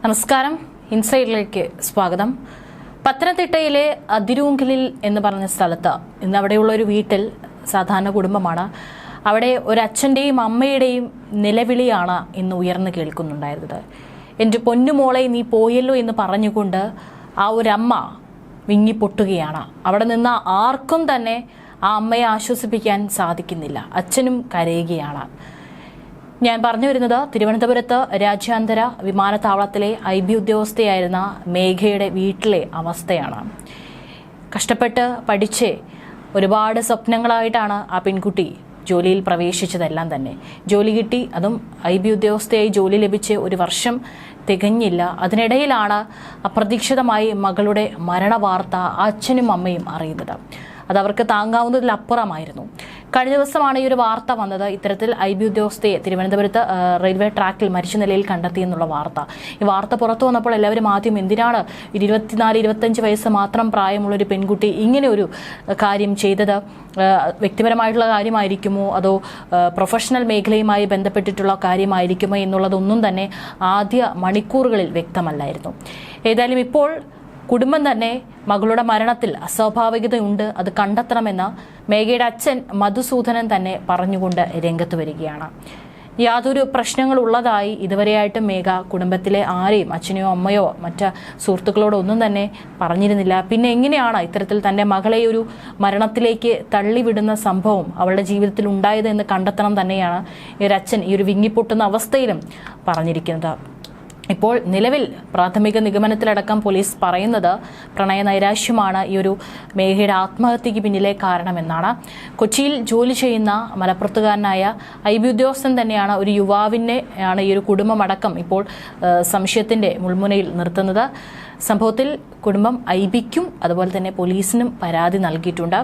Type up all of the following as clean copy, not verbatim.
നമസ്കാരം, ഇൻസൈഡിലേക്ക് സ്വാഗതം. പത്തനംതിട്ടയിലെ അതിരൂങ്കലിൽ എന്ന് പറഞ്ഞ സ്ഥലത്ത് ഇന്ന് അവിടെയുള്ള ഒരു വീട്ടിൽ സാധാരണ കുടുംബമാണ്. അവിടെ ഒരു അച്ഛൻ്റെയും അമ്മയുടെയും നിലവിളിയാണ് ഇന്ന് ഉയർന്നു കേൾക്കുന്നുണ്ടായിരുന്നത്. എൻ്റെ പൊന്നുമോളെ നീ പോയല്ലോ എന്ന് പറഞ്ഞുകൊണ്ട് ആ ഒരമ്മ വിങ്ങിപ്പൊട്ടുകയാണ്. അവിടെ നിന്ന് ആർക്കും തന്നെ ആ അമ്മയെ ആശ്വസിപ്പിക്കാൻ സാധിക്കുന്നില്ല. അച്ഛനും കരയുകയാണ്. ഞാൻ പറഞ്ഞു വരുന്നത് തിരുവനന്തപുരത്ത് രാജ്യാന്തര വിമാനത്താവളത്തിലെ IB ഉദ്യോഗസ്ഥയായിരുന്ന മേഘയുടെ വീട്ടിലെ അവസ്ഥയാണ്. കഷ്ടപ്പെട്ട് പഠിച്ച് ഒരുപാട് സ്വപ്നങ്ങളായിട്ടാണ് ആ പെൺകുട്ടി ജോലിയിൽ പ്രവേശിച്ചതെല്ലാം തന്നെ. ജോലി കിട്ടി, അതും IB ഉദ്യോഗസ്ഥയായി ജോലി ലഭിച്ച് ഒരു വർഷം തികഞ്ഞില്ല. അതിനിടയിലാണ് അപ്രതീക്ഷിതമായി മകളുടെ മരണവാർത്ത അച്ഛനും അമ്മയും അറിയുന്നത്. അതവർക്ക് താങ്ങാവുന്നതിലപ്പുറമായിരുന്നു. കഴിഞ്ഞ ദിവസമാണ് ഈ ഒരു വാർത്ത വന്നത്. ഇത്തരത്തിൽ IB ഉദ്യോഗസ്ഥയെ തിരുവനന്തപുരത്ത് റെയിൽവേ ട്രാക്കിൽ മരിച്ച നിലയിൽ കണ്ടെത്തിയെന്നുള്ള വാർത്ത. ഈ വാർത്ത പുറത്തു വന്നപ്പോൾ എല്ലാവരും ആദ്യം എന്തിനാണ് 24-25 വയസ്സ് മാത്രം പ്രായമുള്ളൊരു പെൺകുട്ടി ഇങ്ങനെ ഒരു കാര്യം ചെയ്തത്? വ്യക്തിപരമായിട്ടുള്ള കാര്യമായിരിക്കുമോ അതോ പ്രൊഫഷണൽ മേഖലയുമായി ബന്ധപ്പെട്ടിട്ടുള്ള കാര്യമായിരിക്കുമോ എന്നുള്ളതൊന്നും തന്നെ ആദ്യ മണിക്കൂറുകളിൽ വ്യക്തമല്ലായിരുന്നു. ഏതായാലും ഇപ്പോൾ കുടുംബം തന്നെ മകളുടെ മരണത്തിൽ അസ്വാഭാവികതയുണ്ട്, അത് കണ്ടെത്തണമെന്ന് മേഘയുടെ അച്ഛൻ മധുസൂദനൻ തന്നെ പറഞ്ഞുകൊണ്ട് രംഗത്ത് വരികയാണ്. യാതൊരു പ്രശ്നങ്ങളുള്ളതായി ഇതുവരെയായിട്ട് മേഘ കുടുംബത്തിലെ ആരെയും, അച്ഛനെയോ അമ്മയോ മറ്റ് സുഹൃത്തുക്കളോടോ ഒന്നും തന്നെ പറഞ്ഞിരുന്നില്ല. പിന്നെ എങ്ങനെയാണ് ഇത്തരത്തിൽ തൻ്റെ മകളെ ഒരു മരണത്തിലേക്ക് തള്ളിവിടുന്ന സംഭവം അവളുടെ ജീവിതത്തിൽ ഉണ്ടായത് എന്ന് കണ്ടെത്തണം തന്നെയാണ് ഈ ഒരു അച്ഛൻ ഈ ഒരു വിങ്ങിപ്പൊട്ടുന്ന അവസ്ഥയിലും പറഞ്ഞിരിക്കുന്നത്. ഇപ്പോൾ നിലവിൽ പ്രാഥമിക നിഗമനത്തിലടക്കം പോലീസ് പറയുന്നത് പ്രണയ നൈരാശ്യമാണ് ഈ ഒരു മേഘയുടെ ആത്മഹത്യക്ക് പിന്നിലെ കാരണമെന്നാണ്. കൊച്ചിയിൽ ജോലി ചെയ്യുന്ന മലപ്പുറത്തുകാരനായ IB ഉദ്യോഗസ്ഥൻ തന്നെയാണ് ഒരു യുവാവിനെ ആണ് ഈ ഒരു കുടുംബമടക്കം ഇപ്പോൾ സംശയത്തിന്റെ മുൾമുനയിൽ നിർത്തുന്നത്. സംഭവത്തിൽ കുടുംബം IBക്കും അതുപോലെ തന്നെ പോലീസിനും പരാതി നൽകിയിട്ടുണ്ട്.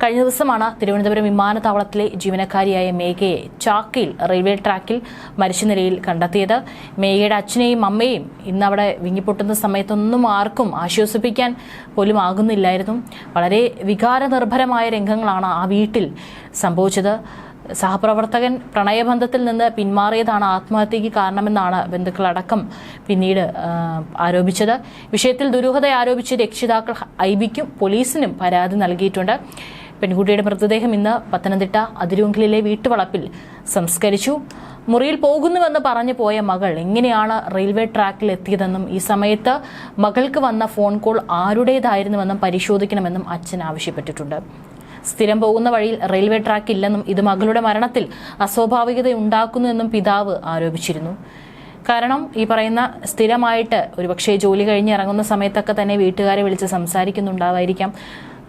കഴിഞ്ഞ ദിവസമാണ് തിരുവനന്തപുരം വിമാനത്താവളത്തിലെ ജീവനക്കാരിയായ മേഘയെ ചാക്കയിൽ റെയിൽവേ ട്രാക്കിൽ മരിച്ച നിലയിൽ കണ്ടെത്തിയത്. മേഘയുടെ അച്ഛനെയും അമ്മയും ഇന്ന് അവിടെ വിങ്ങിപ്പൊട്ടുന്ന സമയത്തൊന്നും ആർക്കും ആശ്വസിപ്പിക്കാൻ പോലും ആകുന്നില്ലായിരുന്നു. വളരെ വികാരനിർഭരമായ രംഗങ്ങളാണ് ആ വീട്ടിൽ സംഭവിച്ചത്. സഹപ്രവർത്തകൻ പ്രണയബന്ധത്തിൽ നിന്ന് പിന്മാറിയതാണ് ആത്മഹത്യക്ക് കാരണമെന്നാണ് ബന്ധുക്കളടക്കം പിന്നീട് ആരോപിച്ചത്. വിഷയത്തിൽ ദുരൂഹത ആരോപിച്ച് രക്ഷിതാക്കൾ IBക്കും പോലീസിനും പരാതി നൽകിയിട്ടുണ്ട്. പെൺകുട്ടിയുടെ മൃതദേഹം ഇന്ന് പത്തനംതിട്ട അതിരൂങ്കലിലെ വീട്ടുവളപ്പിൽ സംസ്കരിച്ചു. മുറിയിൽ പോകുന്നുവെന്ന് പറഞ്ഞു പോയ മകൾ എങ്ങനെയാണ് റെയിൽവേ ട്രാക്കിൽ എത്തിയതെന്നും ഈ സമയത്ത് മകൾക്ക് വന്ന ഫോൺ കോൾ ആരുടേതായിരുന്നുവെന്നും പരിശോധിക്കണമെന്നും അച്ഛൻ ആവശ്യപ്പെട്ടിട്ടുണ്ട്. സ്ഥിരം പോകുന്ന വഴിയിൽ റെയിൽവേ ട്രാക്ക് ഇല്ലെന്നും ഇത് മകളുടെ മരണത്തിൽ അസ്വാഭാവികതയുണ്ടാക്കുന്നുവെന്നും പിതാവ് ആരോപിച്ചിരുന്നു. കാരണം ഈ പറയുന്ന സ്ഥിരമായിട്ട് ഒരുപക്ഷെ ജോലി കഴിഞ്ഞ് ഇറങ്ങുന്ന സമയത്തൊക്കെ തന്നെ വീട്ടുകാരെ വിളിച്ച് സംസാരിക്കുന്നുണ്ടാവായിരിക്കാം.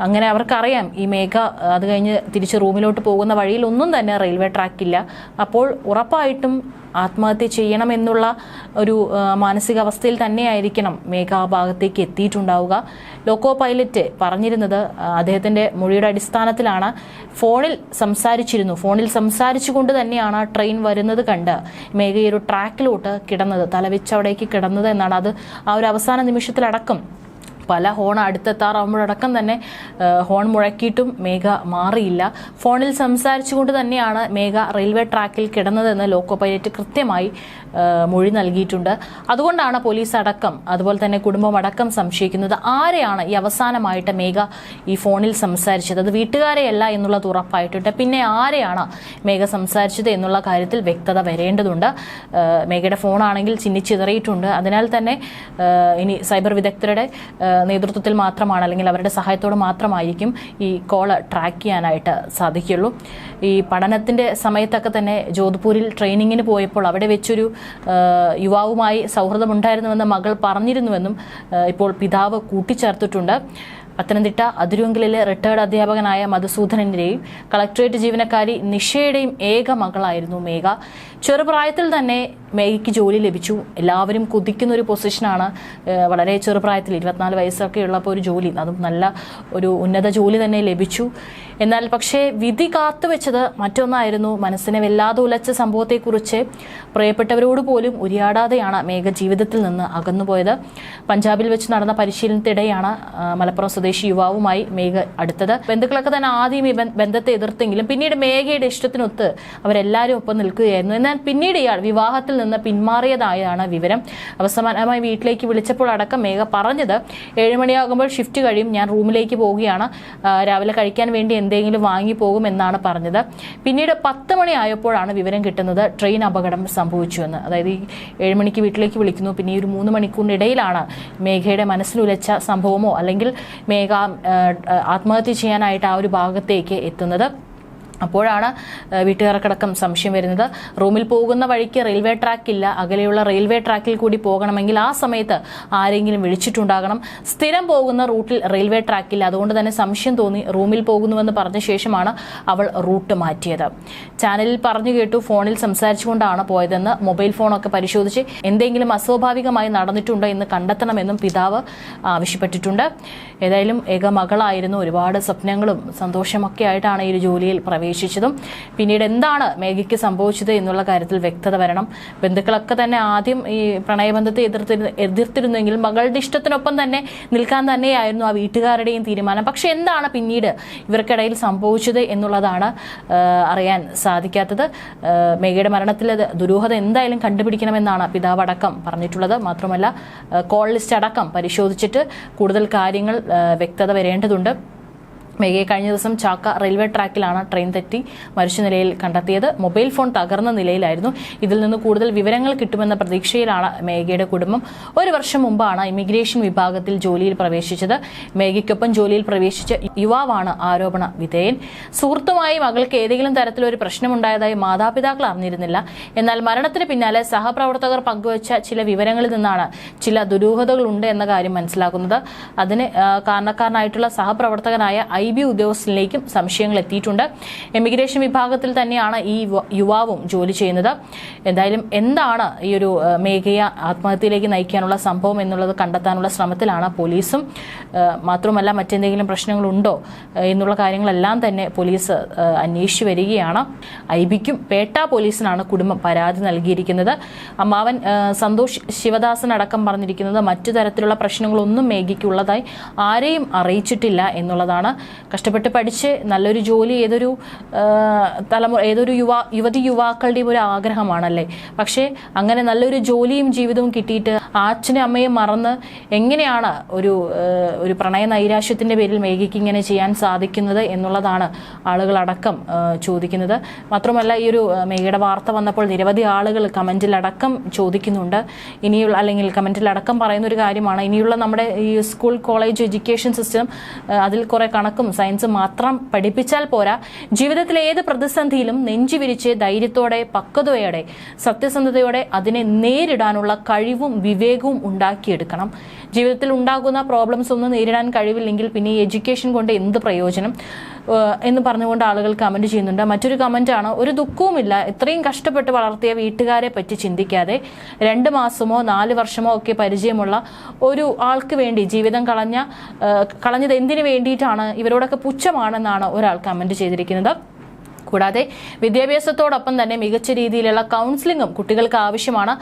അങ്ങനെ അവർക്കറിയാം ഈ മേഘ അത് കഴിഞ്ഞ് തിരിച്ച് റൂമിലോട്ട് പോകുന്ന വഴിയിൽ ഒന്നും തന്നെ റെയിൽവേ ട്രാക്കില്ല. അപ്പോൾ ഉറപ്പായിട്ടും ആത്മഹത്യ ചെയ്യണമെന്നുള്ള ഒരു മാനസികാവസ്ഥയിൽ തന്നെയായിരിക്കണം മേഘ ആ ഭാഗത്തേക്ക് എത്തിയിട്ടുണ്ടാവുക. ലോക്കോ പൈലറ്റ് പറഞ്ഞിരുന്നത് അദ്ദേഹത്തിൻ്റെ മൊഴിയുടെ അടിസ്ഥാനത്തിലാണ്. ഫോണിൽ സംസാരിച്ചുകൊണ്ട് തന്നെയാണ് ട്രെയിൻ വരുന്നത് കണ്ട് മേഘ ഈ ഒരു ട്രാക്കിലോട്ട് കിടന്നത്, തലവെച്ചവിടേക്ക് കിടന്നത് എന്നാണ്. അത് ആ ഒരു അവസാന നിമിഷത്തിലടക്കം പല ഹോൺ അടുത്തെത്താറാകുമ്പോഴടക്കം തന്നെ ഹോൺ മുഴക്കിയിട്ടും മേഘ മാറിയില്ല. ഫോണിൽ സംസാരിച്ചുകൊണ്ട് തന്നെയാണ് മേഘ റെയിൽവേ ട്രാക്കിൽ കിടന്നതെന്ന് ലോക്കോ പൈലറ്റ് കൃത്യമായി മൊഴി നൽകിയിട്ടുണ്ട്. അതുകൊണ്ടാണ് പോലീസ് അടക്കം അതുപോലെ തന്നെ കുടുംബം അടക്കം സംശയിക്കുന്നത് ആരെയാണ് ഈ അവസാനമായിട്ട് മേഘ ഈ ഫോണിൽ സംസാരിച്ചത്. അത് വീട്ടുകാരെയല്ല എന്നുള്ളത് ഉറപ്പായിട്ടുണ്ട്. പിന്നെ ആരെയാണ് മേഘ സംസാരിച്ചത് എന്നുള്ള കാര്യത്തിൽ വ്യക്തത വരേണ്ടതുണ്ട്. മേഘയുടെ ഫോണാണെങ്കിൽ ചിന്നിച്ചിതറിയിട്ടുണ്ട്. അതിനാൽ തന്നെ ഇനി സൈബർ വിദഗ്ധരുടെ നേതൃത്വത്തിൽ മാത്രമാണ് അല്ലെങ്കിൽ അവരുടെ സഹായത്തോട് മാത്രമായിരിക്കും ഈ കോള് ട്രാക്ക് ചെയ്യാനായിട്ട് സാധിക്കുള്ളൂ. ഈ പഠനത്തിൻ്റെ സമയത്തൊക്കെ തന്നെ ജോധ്പൂരിൽ ട്രെയിനിങ്ങിന് പോയപ്പോൾ അവിടെ വെച്ചൊരു യുവാവുമായി സൗഹൃദമുണ്ടായിരുന്നുവെന്ന് മകൾ പറഞ്ഞിരുന്നുവെന്നും ഇപ്പോൾ പിതാവ് കൂട്ടിച്ചേർത്തിട്ടുണ്ട്. പത്തനംതിട്ട അതിരൂങ്കലിലെ റിട്ടയർഡ് അധ്യാപകനായ മധുസൂദനന്റെയും കളക്ടറേറ്റ് ജീവനക്കാരി നിഷയുടെയും ഏക മകളായിരുന്നു മേഘ. ചെറുപ്രായത്തിൽ തന്നെ മേഘയ്ക്ക് ജോലി ലഭിച്ചു. എല്ലാവരും കുതിക്കുന്ന ഒരു പൊസിഷനാണ്. വളരെ ചെറുപ്രായത്തിൽ 24 വയസ്സൊക്കെ ഉള്ളപ്പോൾ ഒരു ജോലി, അതും നല്ല ഒരു ഉന്നത ജോലി തന്നെ ലഭിച്ചു. എന്നാൽ പക്ഷേ വിധി കാത്തുവെച്ചത് മറ്റൊന്നായിരുന്നു. മനസ്സിനെ വല്ലാതെ ഉലച്ച സംഭവത്തെക്കുറിച്ച് പ്രിയപ്പെട്ടവരോട് പോലും ഉരിയാടാതെയാണ് മേഘ ജീവിതത്തിൽ നിന്ന് അകന്നുപോയത്. പഞ്ചാബിൽ വെച്ച് നടന്ന പരിശീലനത്തിടെയാണ് മലപ്പുറം സ്വദേശി യുവാവുമായി മേഘ അടുത്തത്. ബന്ധുക്കളൊക്കെ തന്നെ ആദ്യം ഈ ബന്ധത്തെ എതിർത്തെങ്കിലും പിന്നീട് മേഘയുടെ ഇഷ്ടത്തിനൊത്ത് അവരെല്ലാവരും ഒപ്പം നിൽക്കുകയായിരുന്നു. എന്നാൽ പിന്നീട് ഇയാൾ വിവാഹത്തിൽ നിന്ന് പിന്മാറിയതായാണ് വിവരം. അവസാനമായി വീട്ടിലേക്ക് വിളിച്ചപ്പോൾ അടക്കം മേഘ പറഞ്ഞത് 7 മണിയാകുമ്പോൾ ഷിഫ്റ്റ് കഴിയും, ഞാൻ റൂമിലേക്ക് പോവുകയാണ്, രാവിലെ കഴിക്കാൻ വേണ്ടി എന്തെങ്കിലും വാങ്ങി പോകുമെന്നാണ് പറഞ്ഞത്. പിന്നീട് 10 മണി ആയപ്പോഴാണ് വിവരം കിട്ടുന്നത് ട്രെയിൻ അപകടം സംഭവിച്ചുവെന്ന്. അതായത് ഈ 7 മണിക്ക് വീട്ടിലേക്ക് വിളിക്കുന്നു, പിന്നെ ഈ ഒരു 3 മണിക്കൂറിനിടയിലാണ് മേഘയുടെ മനസ്സിലുലച്ച സംഭവമോ അല്ലെങ്കിൽ മേഘ ആത്മഹത്യ ചെയ്യാനായിട്ട് ആ ഒരു ഭാഗത്തേക്ക് എത്തുന്നത്. അപ്പോഴാണ് വീട്ടുകാർക്കടക്കം സംശയം വരുന്നത്. റൂമിൽ പോകുന്ന വഴിക്ക് റെയിൽവേ ട്രാക്ക് ഇല്ല, അകലെയുള്ള റെയിൽവേ ട്രാക്കിൽ കൂടി പോകണമെങ്കിൽ ആ സമയത്ത് ആരെങ്കിലും വിളിച്ചിട്ടുണ്ടാകണം. സ്ഥിരം പോകുന്ന റൂട്ടിൽ റെയിൽവേ ട്രാക്കില്ല, അതുകൊണ്ട് തന്നെ സംശയം തോന്നി റൂമിൽ പോകുന്നുവെന്ന് പറഞ്ഞ ശേഷമാണ് അവൾ റൂട്ട് മാറ്റിയത്. ചാനലിൽ പറഞ്ഞു കേട്ടു ഫോണിൽ സംസാരിച്ചുകൊണ്ടാണ് പോയതെന്ന്. മൊബൈൽ ഫോണൊക്കെ പരിശോധിച്ച് എന്തെങ്കിലും അസ്വാഭാവികമായി നടന്നിട്ടുണ്ടോ എന്ന് കണ്ടെത്തണമെന്നും പിതാവ് ആവശ്യപ്പെട്ടിട്ടുണ്ട്. ഏതായാലും ഏക മകളായിരുന്നു, ഒരുപാട് സ്വപ്നങ്ങളും സന്തോഷമൊക്കെ ആയിട്ടാണ് ഈ ഒരു ജോലിയിൽ പ്രവേശിച്ചതും. പിന്നീട് എന്താണ് മേഘയ്ക്ക് സംഭവിച്ചത് എന്നുള്ള കാര്യത്തിൽ വ്യക്തത വരണം. ബന്ധുക്കളൊക്കെ തന്നെ ആദ്യം ഈ പ്രണയബന്ധത്തെ എതിർത്തിരുന്നെങ്കിലും മകളുടെ ഇഷ്ടത്തിനൊപ്പം തന്നെ നിൽക്കാൻ തന്നെയായിരുന്നു ആ വീട്ടുകാരുടെയും തീരുമാനം. പക്ഷെ എന്താണ് പിന്നീട് ഇവർക്കിടയിൽ സംഭവിച്ചത് എന്നുള്ളതാണ് അറിയാൻ സാധിക്കാത്തത്. മേഘയുടെ മരണത്തിൽ ദുരൂഹത എന്തായാലും കണ്ടുപിടിക്കണമെന്നാണ് പിതാവ് അടക്കം പറഞ്ഞിട്ടുള്ളത്. മാത്രമല്ല കോൾ ലിസ്റ്റ് അടക്കം പരിശോധിച്ചിട്ട് കൂടുതൽ കാര്യങ്ങൾ വ്യക്തത വരേണ്ടതുണ്ട്. മേഘയെ കഴിഞ്ഞ ദിവസം ചാക്ക റെയിൽവേ ട്രാക്കിലാണ് ട്രെയിൻ തെറ്റി മരിച്ച നിലയിൽ കണ്ടെത്തിയത്. മൊബൈൽ ഫോൺ തകർന്ന നിലയിലായിരുന്നു. ഇതിൽ നിന്ന് കൂടുതൽ വിവരങ്ങൾ കിട്ടുമെന്ന പ്രതീക്ഷയിലാണ് മേഘയുടെ കുടുംബം. 1 വർഷം മുമ്പാണ് ഇമിഗ്രേഷൻ വിഭാഗത്തിൽ ജോലിയിൽ പ്രവേശിച്ചത്. മേഘയ്ക്കൊപ്പം ജോലിയിൽ പ്രവേശിച്ച യുവാവാണ് ആരോപണ വിധേയൻ. സുഹൃത്തുമായി മകൾക്ക് ഏതെങ്കിലും തരത്തിലൊരു പ്രശ്നമുണ്ടായതായി മാതാപിതാക്കൾ അറിഞ്ഞിരുന്നില്ല. എന്നാൽ മരണത്തിന് പിന്നാലെ സഹപ്രവർത്തകർ പങ്കുവച്ച ചില വിവരങ്ങളിൽ നിന്നാണ് ചില ദുരൂഹതകളുണ്ട് എന്ന കാര്യം മനസ്സിലാക്കുന്നത്. അതിന് കാരണക്കാരനായിട്ടുള്ള സഹപ്രവർത്തകനായ IB ഉദ്യോഗസ്ഥനിലേക്കും സംശയങ്ങൾ എത്തിയിട്ടുണ്ട്. എമിഗ്രേഷൻ വിഭാഗത്തിൽ തന്നെയാണ് ഈ യുവാവും ജോലി ചെയ്യുന്നത്. എന്തായാലും എന്താണ് ഈ ഒരു മേഘയെ ആത്മഹത്യയിലേക്ക് നയിക്കാനുള്ള സംഭവം എന്നുള്ളത് കണ്ടെത്താനുള്ള ശ്രമത്തിലാണ് പോലീസും. മാത്രമല്ല മറ്റെന്തെങ്കിലും പ്രശ്നങ്ങളുണ്ടോ എന്നുള്ള കാര്യങ്ങളെല്ലാം തന്നെ പോലീസ് അന്വേഷിച്ചു വരികയാണ്. IBക്കും പേട്ട പോലീസിനാണ് കുടുംബം പരാതി നൽകിയിരിക്കുന്നത്. അമ്മാവൻ സന്തോഷ് ശിവദാസൻ അടക്കം പറഞ്ഞിരിക്കുന്നത് മറ്റു തരത്തിലുള്ള പ്രശ്നങ്ങളൊന്നും മേഘയ്ക്കുള്ളതായി ആരെയും അറിയിച്ചിട്ടില്ല എന്നുള്ളതാണ്. കഷ്ടപ്പെട്ട് പഠിച്ച് നല്ലൊരു ജോലി ഏതൊരു യുവതി യുവാക്കളുടെയും ഒരു ആഗ്രഹമാണല്ലേ. പക്ഷേ അങ്ങനെ നല്ലൊരു ജോലിയും ജീവിതവും കിട്ടിയിട്ട് അച്ഛനും അമ്മയും മറന്ന് എങ്ങനെയാണ് ഒരു പ്രണയ നൈരാശ്യത്തിന്റെ പേരിൽ മേഘയ്ക്ക് ഇങ്ങനെ ചെയ്യാൻ സാധിക്കുന്നത് എന്നുള്ളതാണ് ആളുകളടക്കം ചോദിക്കുന്നത്. മാത്രമല്ല ഈ ഒരു മേഘയുടെ വാർത്ത വന്നപ്പോൾ നിരവധി ആളുകൾ കമന്റിലടക്കം ചോദിക്കുന്നുണ്ട്. അല്ലെങ്കിൽ കമന്റിലടക്കം പറയുന്ന ഒരു കാര്യമാണ്, ഇനിയുള്ള നമ്മുടെ ഈ സ്കൂൾ കോളേജ് എഡ്യൂക്കേഷൻ സിസ്റ്റം അതിൽ കുറെ കണക്കും സയൻസും മാത്രം പഠിപ്പിച്ചാൽ പോരാ, ജീവിതത്തിലെ ഏത് പ്രതിസന്ധിയിലും നെഞ്ചുവിരിച്ച് ധൈര്യത്തോടെ പക്വതയോടെ സത്യസന്ധതയോടെ അതിനെ നേരിടാനുള്ള കഴിവും വിവേകവും ഉണ്ടാക്കിയെടുക്കണം. ജീവിതത്തിൽ ഉണ്ടാകുന്ന പ്രോബ്ലംസ് ഒന്നും നേരിടാൻ കഴിവില്ലെങ്കിൽ പിന്നെ ഈ എഡ്യൂക്കേഷൻ കൊണ്ട് എന്ത് പ്രയോജനം എന്ന് പറഞ്ഞുകൊണ്ട് ആളുകൾ കമന്റ് ചെയ്യുന്നുണ്ട്. മറ്റൊരു കമന്റാണ്, ഒരു ദുഃഖവുമില്ല, ഇത്രയും കഷ്ടപ്പെട്ട് വളർത്തിയ വീട്ടുകാരെ പറ്റി ചിന്തിക്കാതെ 2 മാസമോ 4 വർഷമോ ഒക്കെ പരിചയമുള്ള ഒരു ആൾക്ക് വേണ്ടി ജീവിതം കളഞ്ഞത് എന്തിനു വേണ്ടിയിട്ടാണ്, ഇവരോടൊക്കെ പുച്ഛമാണെന്നാണ് ഒരാൾ കമന്റ് ചെയ്തിരിക്കുന്നത്. കൂടാതെ വിദ്യാഭ്യാസത്തോടൊപ്പം തന്നെ മികച്ച രീതിയിലുള്ള കൗൺസിലിംഗും കുട്ടികൾക്ക് ആവശ്യമാണ്.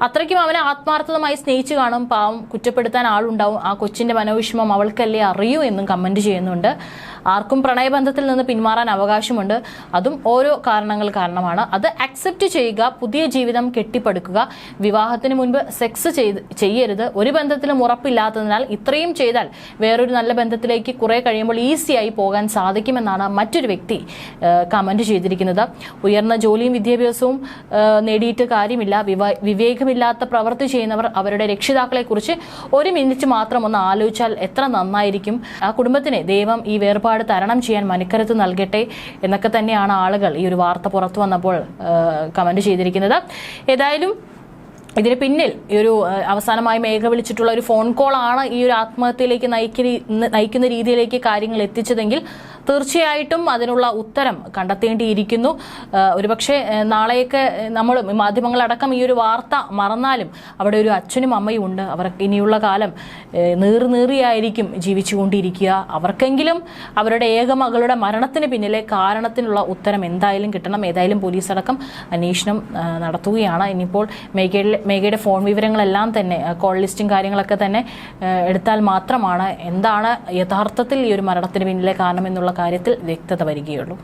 അത്രയ്ക്കും അവനെ ആത്മാർത്ഥമായി സ്നേഹിച്ചു കാണും. പാവം, കുറ്റപ്പെടുത്താൻ ആളുണ്ടാവും. ആ കൊച്ചിന്റെ മനോവിഷമം അവൾക്കല്ലേ അറിയൂ എന്നും കമന്റ് ചെയ്യുന്നുണ്ട്. ആർക്കും പ്രണയബന്ധത്തിൽ നിന്ന് പിന്മാറാൻ അവകാശമുണ്ട്. അതും ഓരോ കാരണങ്ങൾ കാരണമാണ്. അത് അക്സെപ്റ്റ് ചെയ്യുക, പുതിയ ജീവിതം കെട്ടിപ്പടുക്കുക. വിവാഹത്തിന് മുൻപ് സെക്സ് ചെയ്യരുത്. ഒരു ബന്ധത്തിലും ഉറപ്പില്ലാത്തതിനാൽ ഇത്രയും ചെയ്താൽ വേറൊരു നല്ല ബന്ധത്തിലേക്ക് കുറെ കഴിയുമ്പോൾ ഈസിയായി പോകാൻ സാധിക്കുമെന്നാണ് മറ്റൊരു വ്യക്തി കമന്റ് ചെയ്തിരിക്കുന്നത്. ഉയർന്ന ജോലിയും വിദ്യാഭ്യാസവും നേടിയിട്ട് കാര്യമില്ല. വിവേകമില്ലാത്ത പ്രവൃത്തി ചെയ്യുന്നവർ അവരുടെ രക്ഷിതാക്കളെ കുറിച്ച് 1 മിനിറ്റ് മാത്രം ഒന്ന് ആലോചിച്ചാൽ എത്ര നന്നായിരിക്കും. ആ കുടുംബത്തിന് ദൈവം ഈ വേർപാട് തരണം ചെയ്യാൻ മനക്കരുത്ത് നൽകട്ടെ എന്നൊക്കെ തന്നെയാണ് ആളുകൾ ഈ ഒരു വാർത്ത പുറത്തു വന്നപ്പോൾ കമന്റ് ചെയ്തിരിക്കുന്നത്. ഏതായാലും ഇതിന് പിന്നിൽ ഈ ഒരു അവസാനമായി മേഘ വിളിച്ചിട്ടുള്ള ഒരു ഫോൺ കോൾ ആണ് ഈ ഒരു ആത്മഹത്യയിലേക്ക് നയിക്കുന്ന രീതിയിലേക്ക് കാര്യങ്ങൾ എത്തിച്ചതെങ്കിൽ തീർച്ചയായിട്ടും അതിനുള്ള ഉത്തരം കണ്ടെത്തേണ്ടിയിരിക്കുന്നു. ഒരുപക്ഷെ നാളെയൊക്കെ നമ്മൾ മാധ്യമങ്ങളടക്കം ഈ ഒരു വാർത്ത മറന്നാലും അവിടെ ഒരു അച്ഛനും അമ്മയും ഉണ്ട്. അവർക്ക് ഇനിയുള്ള കാലം നീറിയായിരിക്കും ജീവിച്ചുകൊണ്ടിരിക്കുക. അവർക്കെങ്കിലും അവരുടെ ഏക മകളുടെ മരണത്തിന് പിന്നിലെ കാരണത്തിനുള്ള ഉത്തരം എന്തായാലും കിട്ടണം. ഏതായാലും പോലീസ് അടക്കം അന്വേഷണം നടത്തുകയാണ്. ഇനിയിപ്പോൾ മേഘയുടെ ഫോൺ വിവരങ്ങളെല്ലാം തന്നെ കോൾ ലിസ്റ്റും കാര്യങ്ങളൊക്കെ തന്നെ എടുത്താൽ മാത്രമാണ് എന്താണ് യഥാർത്ഥത്തിൽ ഈ ഒരു മരണത്തിന് പിന്നിലെ കാരണം എന്നുള്ള കാര്യത്തിൽ വ്യക്തത വരികയുള്ളൂ.